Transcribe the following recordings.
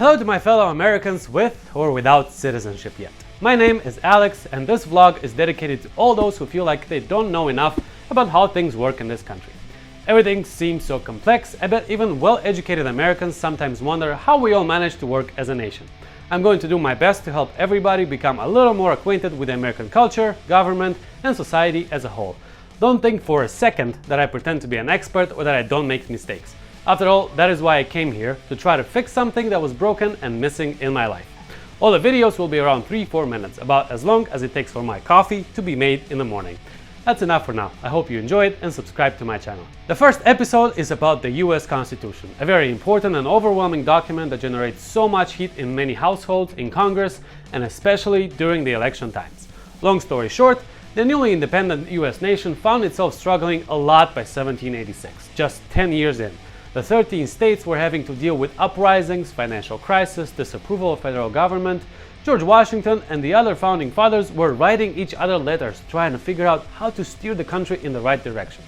Hello to my fellow Americans with or without citizenship yet. My name is Alex and this vlog is dedicated to all those who feel like they don't know enough about how things work in this country. Everything seems so complex, I bet even well-educated Americans sometimes wonder how we all manage to work as a nation. I'm going to do my best to help everybody become a little more acquainted with American culture, government, and society as a whole. Don't think for a second that I pretend to be an expert or that I don't make mistakes. After all, that is why I came here, to try to fix something that was broken and missing in my life. All the videos will be around 3-4 minutes, about as long as it takes for my coffee to be made in the morning. That's enough for now. I hope you enjoyed and subscribe to my channel. The first episode is about the US Constitution, a very important and overwhelming document that generates so much heat in many households, in Congress, and especially during the election times. Long story short, the newly independent US nation found itself struggling a lot by 1786, just 10 years in. The 13 states were having to deal with uprisings, financial crisis, disapproval of federal government. George Washington and the other founding fathers were writing each other letters, trying to figure out how to steer the country in the right direction.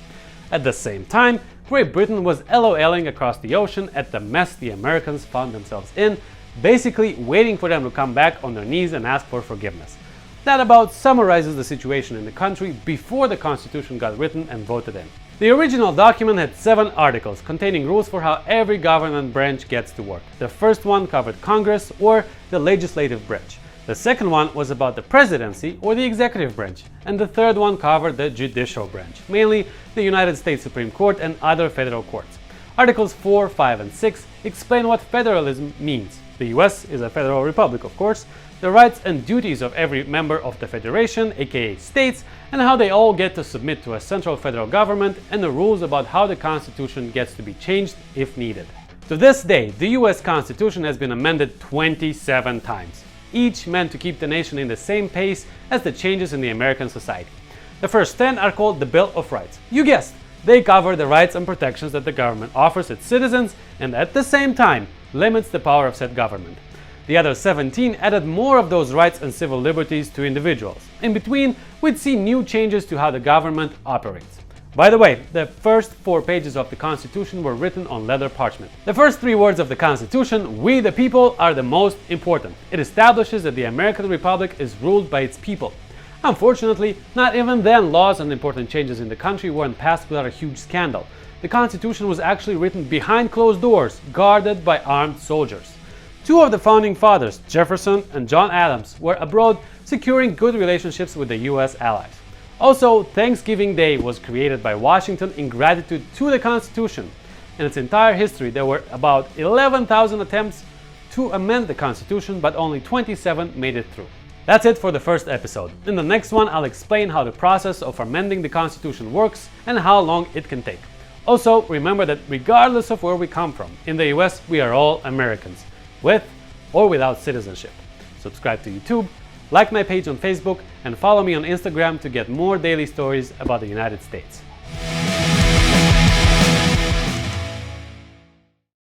At the same time, Great Britain was LOLing across the ocean at the mess the Americans found themselves in, basically waiting for them to come back on their knees and ask for forgiveness. That about summarizes the situation in the country before the Constitution got written and voted in. The original document had 7 articles containing rules for how every government branch gets to work. The first one covered Congress, or the legislative branch. The second one was about the presidency, or the executive branch. And the third one covered the judicial branch, mainly the United States Supreme Court and other federal courts. Articles 4, 5, and 6 explain what federalism means. The US is a federal republic, of course, the rights and duties of every member of the federation, aka states, and how they all get to submit to a central federal government, and the rules about how the Constitution gets to be changed if needed. To this day, the US Constitution has been amended 27 times, each meant to keep the nation in the same pace as the changes in the American society. The first 10 are called the Bill of Rights. You guessed, they cover the rights and protections that the government offers its citizens and at the same time limits the power of said government. The other 17 added more of those rights and civil liberties to individuals. In between, we'd see new changes to how the government operates. By the way, the first 4 pages of the Constitution were written on leather parchment. The first 3 words of the Constitution, "we the people," are the most important. It establishes that the American Republic is ruled by its people. Unfortunately, not even then laws and important changes in the country weren't passed without a huge scandal. The Constitution was actually written behind closed doors, guarded by armed soldiers. 2 of the founding fathers, Jefferson and John Adams, were abroad securing good relationships with the US allies. Also, Thanksgiving Day was created by Washington in gratitude to the Constitution. In its entire history, there were about 11,000 attempts to amend the Constitution, but only 27 made it through. That's it for the first episode. In the next one, I'll explain how the process of amending the Constitution works and how long it can take. Also, remember that regardless of where we come from, in the US, we are all Americans, with or without citizenship. Subscribe to YouTube, like my page on Facebook, and follow me on Instagram to get more daily stories about the United States.